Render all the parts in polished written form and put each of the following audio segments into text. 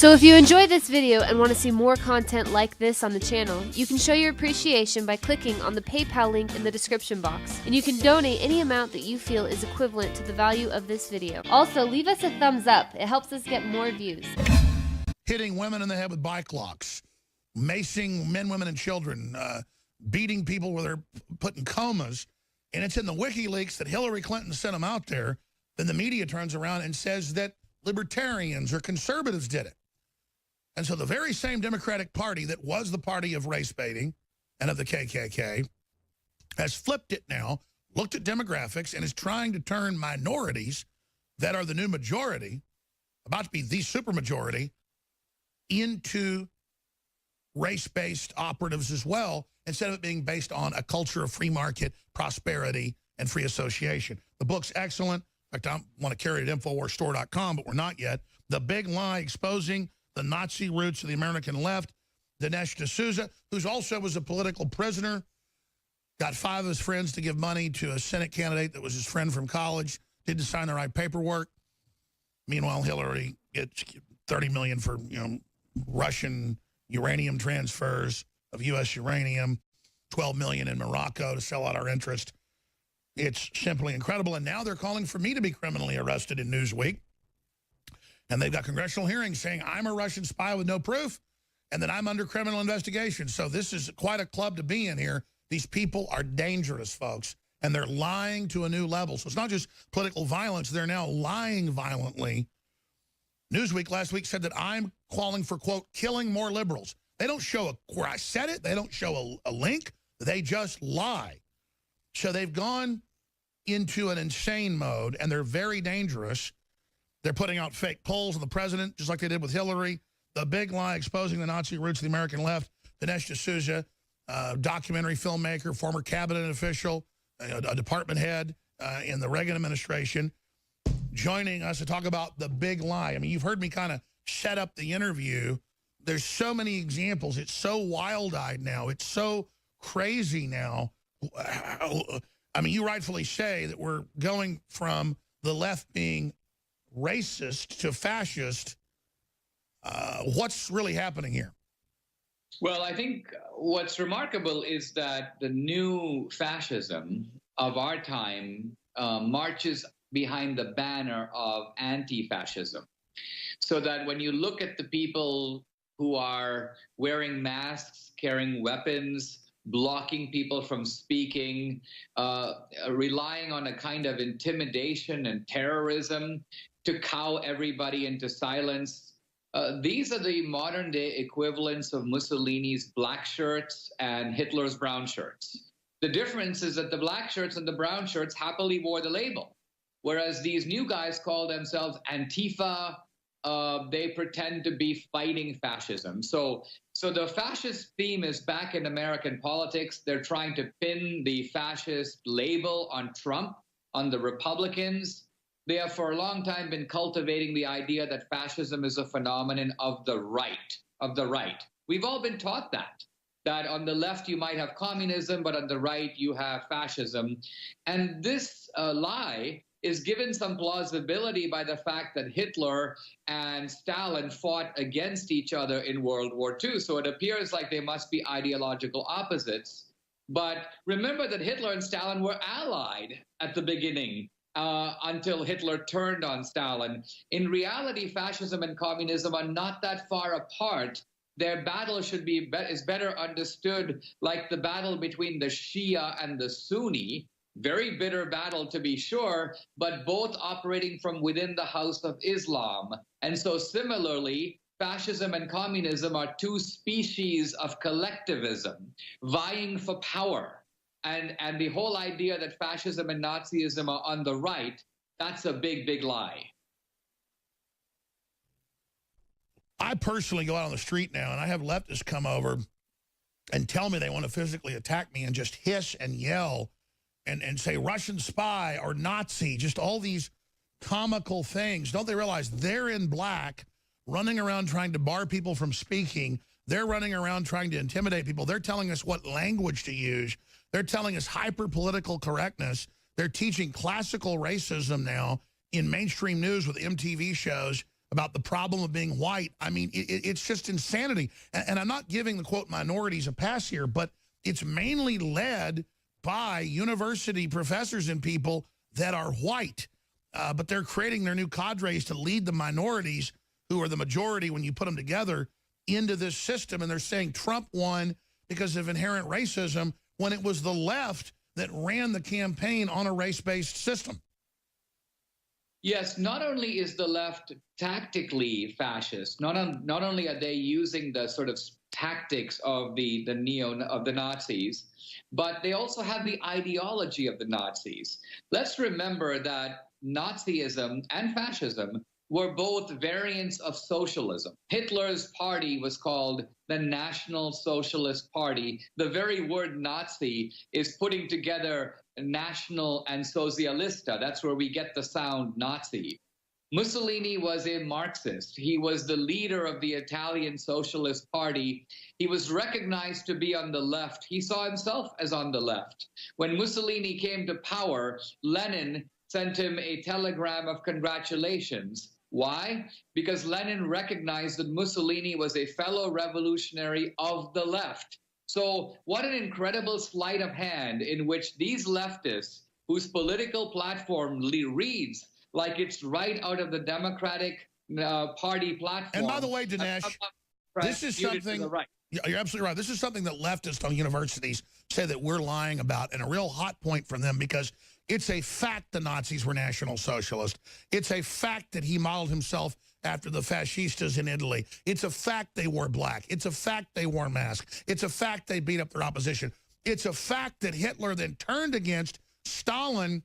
So if you enjoyed this video and want to see more content like this on the channel, you can show your appreciation by clicking on the PayPal link in the description box, and you can donate any amount that you feel is equivalent to the value of this video. Also, leave us a thumbs up. It helps us get more views. Hitting women in the head with bike locks, macing men, women, and children, beating people where they're put in comas, and it's in the WikiLeaks that Hillary Clinton sent them out there. Then the media turns around and says that libertarians or conservatives did it. And so the very same Democratic Party that was the party of race baiting and of the KKK has flipped it now, looked at demographics, and is trying to turn minorities that are the new majority, about to be the supermajority, into race-based operatives as well, instead of it being based on a culture of free market, prosperity, and free association. The book's excellent. In fact, I want to carry it at InfoWarsStore.com, but we're not yet. The Big Lie: Exposing the Nazi Roots of the American Left. Dinesh D'Souza, who's also was a political prisoner, got 5 of his friends to give money to a Senate candidate that was his friend from college, didn't sign the right paperwork. Meanwhile, Hillary gets $30 million for, Russian uranium transfers of U.S. uranium, $12 million in Morocco to sell out our interest. It's simply incredible. And now they're calling for me to be criminally arrested in Newsweek. And they've got congressional hearings saying I'm a Russian spy with no proof and that I'm under criminal investigation. So this is quite a club to be in here. These people are dangerous, folks, and they're lying to a new level. So it's not just political violence. They're now lying violently. Newsweek last week said that I'm calling for, quote, killing more liberals. They don't show where I said it. They don't show a link. They just lie. So they've gone into an insane mode, and they're very dangerous. They're putting out fake polls on the president, just like they did with Hillary. The Big Lie: Exposing the Nazi Roots of the American Left. Dinesh D'Souza, documentary filmmaker, former cabinet official, a department head in the Reagan administration, joining us to talk about the big lie. I mean, you've heard me kind of set up the interview. There's so many examples. It's so wild-eyed now. It's so crazy now. I mean, you rightfully say that we're going from the left being racist to fascist. What's really happening here? Well, I think what's remarkable is that the new fascism of our time marches behind the banner of anti-fascism. So that when you look at the people who are wearing masks, carrying weapons, blocking people from speaking, relying on a kind of intimidation and terrorism to cow everybody into silence, these are the modern-day equivalents of Mussolini's black shirts and Hitler's brown shirts. The difference is that the black shirts and the brown shirts happily wore the label, whereas these new guys call themselves Antifa. They pretend to be fighting fascism. So the fascist theme is back in American politics. They're trying to pin the fascist label on Trump, on the Republicans. They have for a long time been cultivating the idea that fascism is a phenomenon of the right. We've all been taught that on the left you might have communism, but on the right you have fascism. And this lie is given some plausibility by the fact that Hitler and Stalin fought against each other in World War II. So it appears like they must be ideological opposites. But remember that Hitler and Stalin were allied at the beginning until Hitler turned on Stalin. In reality, fascism and communism are not that far apart. Their battle is better understood like the battle between the Shia and the Sunni. Very bitter battle, to be sure, but both operating from within the house of Islam. And so similarly, fascism and communism are two species of collectivism vying for power. And the whole idea that fascism and Nazism are on the right, that's a big, big lie. I personally go out on the street now, and I have leftists come over and tell me they want to physically attack me and just hiss and yell and say Russian spy or Nazi, just all these comical things. Don't they realize they're in black, running around trying to bar people from speaking? They're running around trying to intimidate people. They're telling us what language to use. They're telling us hyper-political correctness. They're teaching classical racism now in mainstream news with MTV shows about the problem of being white. I mean, it's just insanity. And I'm not giving the, quote, minorities a pass here, but it's mainly led by university professors and people that are white. But they're creating their new cadres to lead the minorities, who are the majority when you put them together, into this system. And they're saying Trump won because of inherent racism, when it was the left that ran the campaign on a race-based system. Yes, not only is the left tactically fascist, not only are they using the sort of tactics of the Nazis, but they also have the ideology of the Nazis. Let's remember that Nazism and fascism were both variants of socialism. Hitler's party was called the National Socialist Party. The very word Nazi is putting together national and socialista. That's where we get the sound Nazi. Mussolini was a Marxist. He was the leader of the Italian Socialist Party. He was recognized to be on the left. He saw himself as on the left. When Mussolini came to power, Lenin sent him a telegram of congratulations. Why? Because Lenin recognized that Mussolini was a fellow revolutionary of the left. So what an incredible sleight of hand in which these leftists, whose political platform reads like it's right out of the Democratic Party platform. And by the way, Dinesh, this is something, you're absolutely right. This is something that leftists on universities say that we're lying about, and a real hot point from them, because it's a fact the Nazis were National Socialist. It's a fact that he modeled himself after the fascistas in Italy. It's a fact they wore black. It's a fact they wore masks. It's a fact they beat up their opposition. It's a fact that Hitler then turned against Stalin.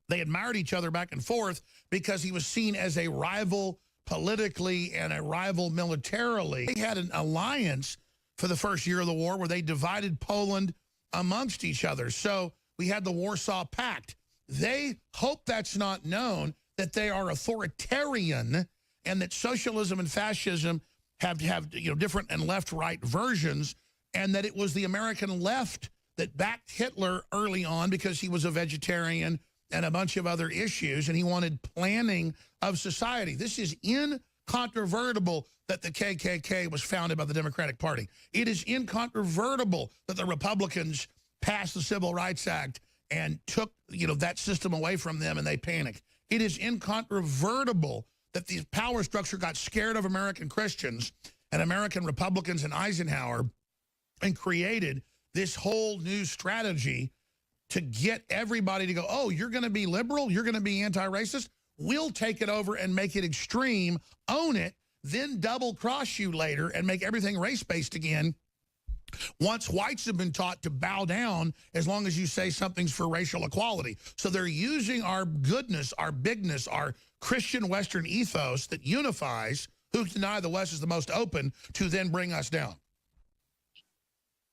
They admired each other back and forth because he was seen as a rival politically and a rival militarily. They had an alliance for the first year of the war where they divided Poland amongst each other. So we had the Warsaw Pact. They hope that's not known, that they are authoritarian and that socialism and fascism have different and left-right versions, and that it was the American left that backed Hitler early on because he was a vegetarian and a bunch of other issues, and he wanted planning of society. This is incontrovertible that the KKK was founded by the Democratic Party. It is incontrovertible that the Republicans passed the Civil Rights Act and took that system away from them, and they panicked. It is incontrovertible that the power structure got scared of American Christians and American Republicans and Eisenhower and created this whole new strategy to get everybody to go, oh, you're going to be liberal? You're going to be anti-racist? We'll take it over and make it extreme, own it, then double-cross you later and make everything race-based again. Once whites have been taught to bow down as long as you say something's for racial equality. So they're using our goodness, our bigness, our Christian Western ethos that unifies, who deny the West is the most open, to then bring us down.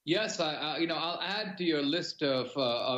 Yes, I'll add to your list of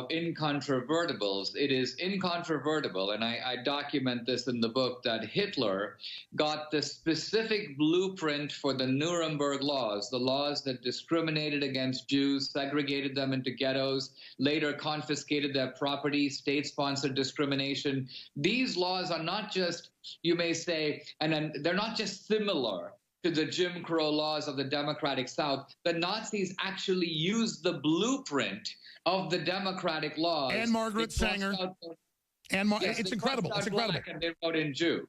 incontrovertibles. It is incontrovertible, and I document this in the book, that Hitler got the specific blueprint for the Nuremberg laws, the laws that discriminated against Jews, segregated them into ghettos, later confiscated their property, state-sponsored discrimination. These laws are not just, you may say, and they're not just similar to the Jim Crow laws of the Democratic South. The Nazis actually used the blueprint of the Democratic laws. And Margaret Sanger. It's incredible. It's incredible. And they wrote in Jew.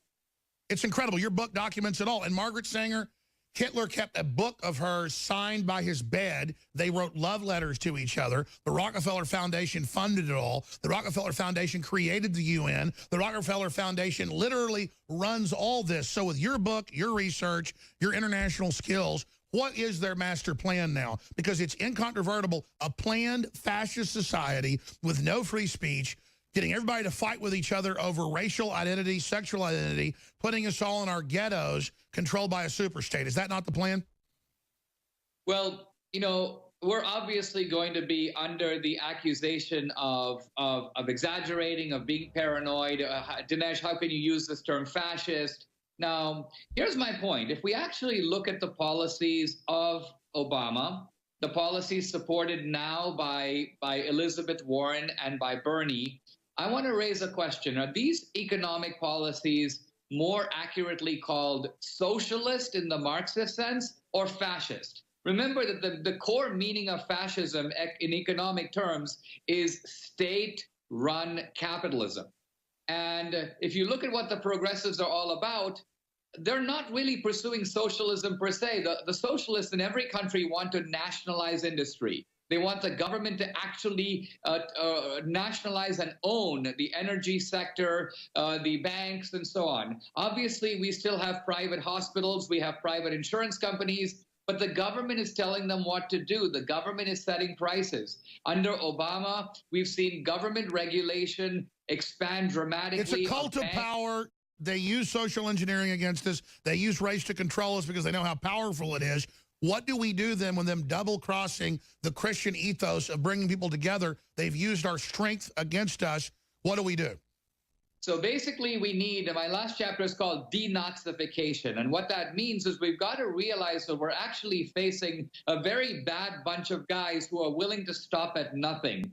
It's incredible. Your book documents it all. And Margaret Sanger, Hitler kept a book of hers signed by his bed. They wrote love letters to each other. The Rockefeller Foundation funded it all. The Rockefeller Foundation created the UN. The Rockefeller Foundation literally runs all this. So with your book, your research, your international skills, what is their master plan now? Because it's incontrovertible, a planned fascist society with no free speech, getting everybody to fight with each other over racial identity, sexual identity, putting us all in our ghettos, controlled by a superstate. Is that not the plan? Well, we're obviously going to be under the accusation of exaggerating, of being paranoid. Dinesh, how can you use this term fascist? Now, here's my point. If we actually look at the policies of Obama, the policies supported now by Elizabeth Warren and by Bernie, I want to raise a question. Are these economic policies more accurately called socialist in the Marxist sense or fascist. Remember that the core meaning of fascism in economic terms is state-run capitalism. And if you look at what the progressives are all about, they're not really pursuing socialism per se. The socialists in every country want to nationalize industry. They want the government to actually nationalize and own the energy sector, the banks, and so on. Obviously, we still have private hospitals, we have private insurance companies, but the government is telling them what to do. The government is setting prices. Under Obama, we've seen government regulation expand dramatically. It's a cult of power. They use social engineering against us. They use race to control us because they know how powerful it is. What do we do then when them double-crossing the Christian ethos of bringing people together? They've used our strength against us. What do we do? So basically we need, my last chapter is called denazification. And what that means is we've got to realize that we're actually facing a very bad bunch of guys who are willing to stop at nothing.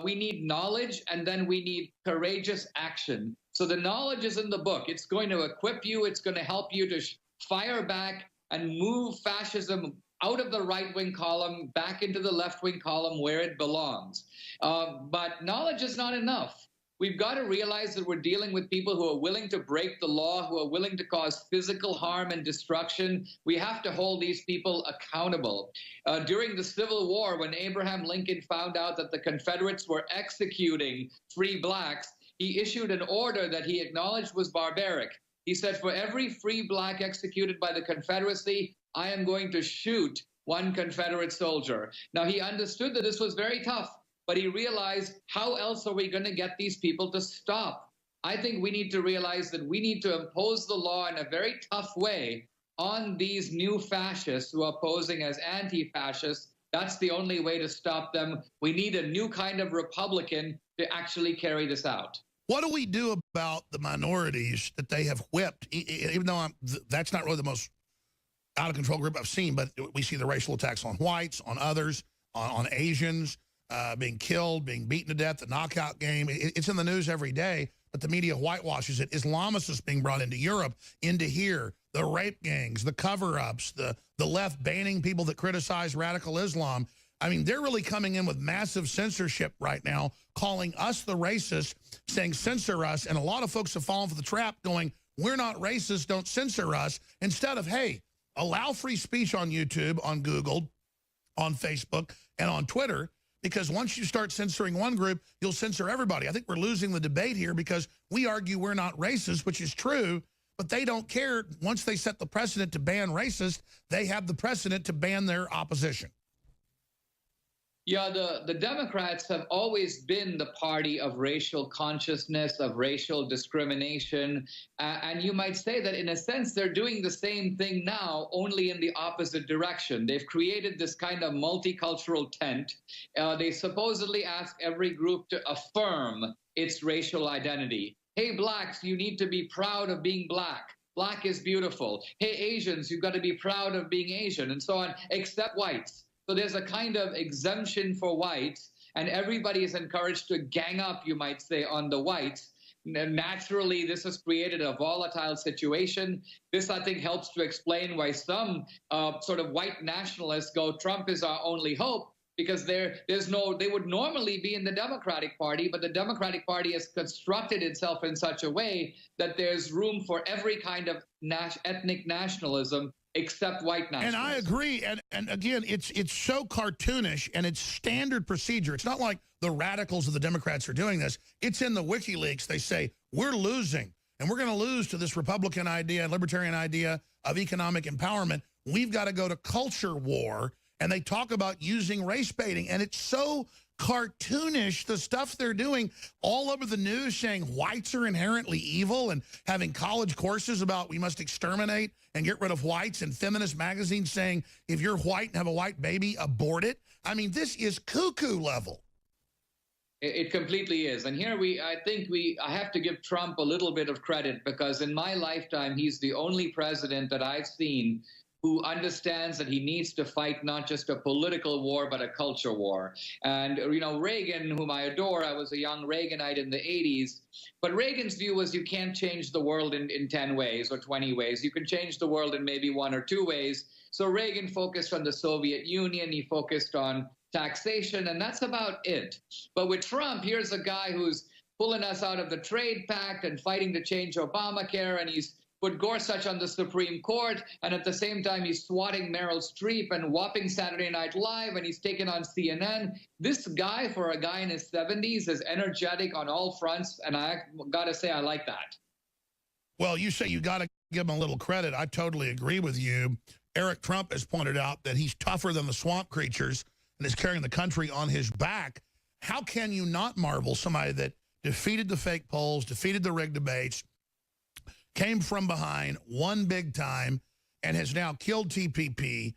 We need knowledge, and then we need courageous action. So the knowledge is in the book. It's going to equip you. It's going to help you to fire back and move fascism out of the right-wing column back into the left-wing column where it belongs. But knowledge is not enough. We've got to realize that we're dealing with people who are willing to break the law, who are willing to cause physical harm and destruction. We have to hold these people accountable. During the Civil War, when Abraham Lincoln found out that the Confederates were executing free blacks, he issued an order that he acknowledged was barbaric. He said, for every free black executed by the Confederacy, I am going to shoot one Confederate soldier. Now, he understood that this was very tough, but he realized, how else are we going to get these people to stop? I think we need to realize that we need to impose the law in a very tough way on these new fascists who are posing as anti-fascists. That's the only way to stop them. We need a new kind of Republican to actually carry this out. What do we do about the minorities that they have whipped, even though that's not really the most out-of-control group I've seen, but we see the racial attacks on whites, on others, on Asians, being killed, being beaten to death, the knockout game. It's in the news every day, but the media whitewashes it. Islamists being brought into Europe, into here, the rape gangs, the cover-ups, the left banning people that criticize radical Islam. I mean, they're really coming in with massive censorship right now, calling us the racists, saying censor us, and a lot of folks have fallen for the trap going, we're not racist, don't censor us, instead of, hey, allow free speech on YouTube, on Google, on Facebook, and on Twitter, because once you start censoring one group, you'll censor everybody. I think we're losing the debate here because we argue we're not racist, which is true, but they don't care. Once they set the precedent to ban racist, they have the precedent to ban their opposition. Yeah, the Democrats have always been the party of racial consciousness, of racial discrimination. And you might say that in a sense, they're doing the same thing now, only in the opposite direction. They've created this kind of multicultural tent. They supposedly ask every group to affirm its racial identity. Hey, blacks, you need to be proud of being black. Black is beautiful. Hey, Asians, you've got to be proud of being Asian, and so on, except whites. So there's a kind of exemption for whites, and everybody is encouraged to gang up, you might say, on the whites. Naturally, this has created a volatile situation. This, I think, helps to explain why some sort of white nationalists go, Trump is our only hope, because they would normally be in the Democratic Party, but the Democratic Party has constructed itself in such a way that there's room for every kind of ethnic nationalism except white nationalism. And I agree. And again, it's so cartoonish, and it's standard procedure. It's not like the radicals of the Democrats are doing this. It's in the WikiLeaks. They say, we're losing, and we're going to lose to this Republican idea, libertarian idea of economic empowerment. We've got to go to culture war. And they talk about using race baiting. And it's so cartoonish, the stuff they're doing all over the news, saying whites are inherently evil and having college courses about we must exterminate and get rid of whites, and feminist magazines saying if you're white and have a white baby, abort it. I mean, this is cuckoo level. It completely is. And here I have to give Trump a little bit of credit, because in my lifetime, he's the only president that I've seen who understands that he needs to fight not just a political war, but a culture war. And, you know, Reagan, whom I adore, I was a young Reaganite in the 80s, but Reagan's view was you can't change the world in 10 ways or 20 ways. You can change the world in maybe 1 or 2 ways. So Reagan focused on the Soviet Union, he focused on taxation, and that's about it. But with Trump, here's a guy who's pulling us out of the trade pact and fighting to change Obamacare, and he's put Gorsuch on the Supreme Court, and at the same time he's swatting Meryl Streep and whopping Saturday Night Live, and he's taken on CNN. This guy, for a guy in his 70s, is energetic on all fronts, and I gotta say I like that. Well, you say you gotta give him a little credit. I totally agree with you. Eric Trump has pointed out that he's tougher than the swamp creatures and is carrying the country on his back. How can you not marvel somebody that defeated the fake polls, defeated the rigged debates, came from behind, won big time, and has now killed TPP,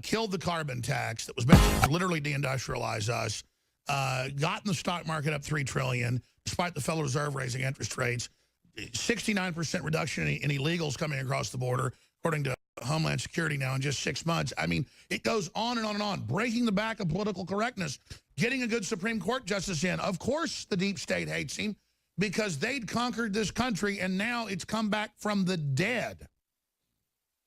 killed the carbon tax that was meant to literally deindustrialize us, gotten the stock market up $3 trillion, despite the Federal Reserve raising interest rates, 69% reduction in illegals coming across the border, according to Homeland Security now in just 6 months. I mean, it goes on and on and on, breaking the back of political correctness, getting a good Supreme Court justice in. Of course the deep state hates him, because they'd conquered this country, and now it's come back from the dead.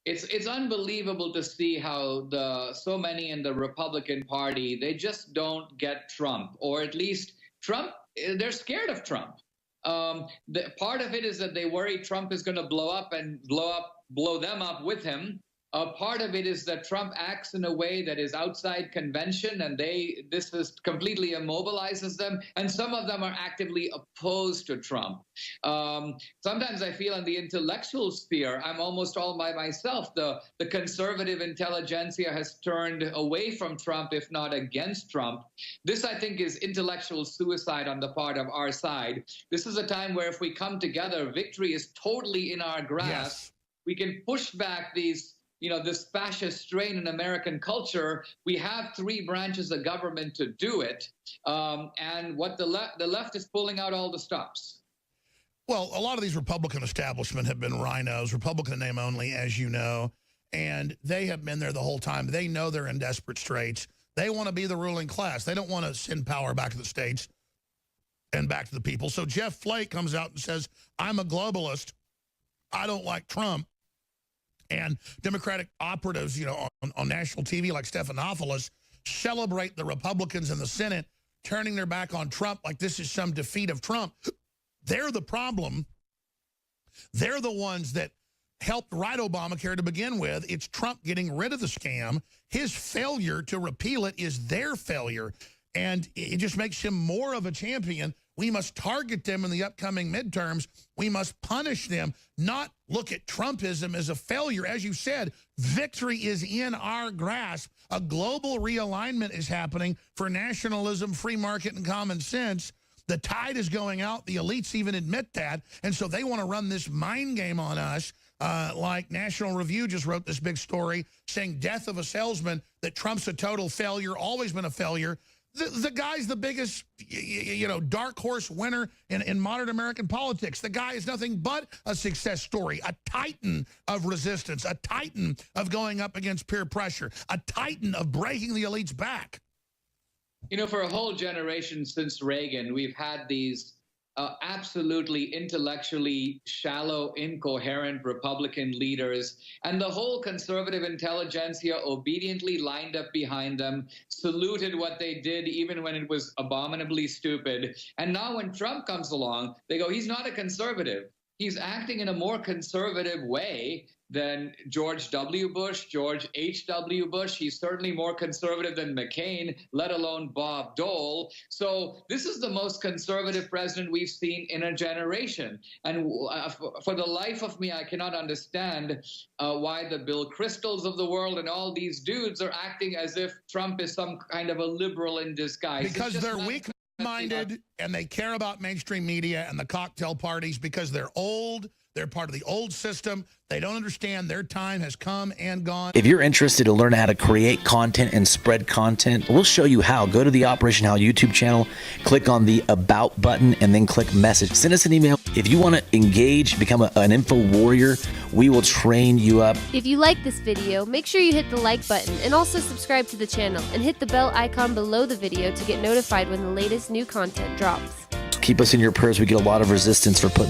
It's unbelievable to see how so many in the Republican Party, they just don't get Trump, or at least Trump, they're scared of Trump. Part of it is that they worry Trump is going to blow up and blow them up with him. Part of it is that Trump acts in a way that is outside convention, and this completely immobilizes them. And some of them are actively opposed to Trump. Sometimes I feel in the intellectual sphere, I'm almost all by myself. The conservative intelligentsia has turned away from Trump, if not against Trump. This, I think, is intellectual suicide on the part of our side. This is a time where if we come together, victory is totally in our grasp. Yes. We can push back this fascist strain in American culture. We have 3 branches of government to do it, and what the left is pulling out all the stops. Well, a lot of these Republican establishment have been rhinos, Republican in name only, as you know, and they have been there the whole time. They know they're in desperate straits. They want to be the ruling class. They don't want to send power back to the states and back to the people. So Jeff Flake comes out and says, I'm a globalist. I don't like Trump. And Democratic operatives, on national TV like Stephanopoulos celebrate the Republicans in the Senate turning their back on Trump like this is some defeat of Trump. They're the problem. They're the ones that helped write Obamacare to begin with. It's Trump getting rid of the scam. His failure to repeal it is their failure. And it just makes him more of a champion. We must target them in the upcoming midterms. We must punish them, not look at Trumpism as a failure. As you said, victory is in our grasp. A global realignment is happening for nationalism, free market, and common sense. The tide is going out. The elites even admit that. And so they want to run this mind game on us. Like National Review just wrote this big story saying death of a salesman, that Trump's a total failure, always been a failure. The guy's the biggest, dark horse winner in modern American politics. The guy is nothing but a success story, a titan of resistance, a titan of going up against peer pressure, a titan of breaking the elites back. For a whole generation since Reagan, we've had these absolutely intellectually shallow, incoherent Republican leaders, and the whole conservative intelligentsia obediently lined up behind them, saluted what they did even when it was abominably stupid. And now when Trump comes along, they go, he's not a conservative. He's acting in a more conservative way than George W. Bush, George H.W. Bush. He's certainly more conservative than McCain, let alone Bob Dole. So this is the most conservative president we've seen in a generation. And for the life of me, I cannot understand why the Bill Kristols of the world and all these dudes are acting as if Trump is some kind of a liberal in disguise. Because they're weak-minded and they care about mainstream media and the cocktail parties because they're old, They're part of the old system. They don't understand their time has come and gone. If you're interested to learn how to create content and spread content, we'll show you how. Go to the Operation How YouTube channel, click on the About button, and then click Message. Send us an email. If you want to engage, become an info warrior, we will train you up. If you like this video, make sure you hit the like button and also subscribe to the channel and hit the bell icon below the video to get notified when the latest new content drops. Keep us in your prayers. We get a lot of resistance for putting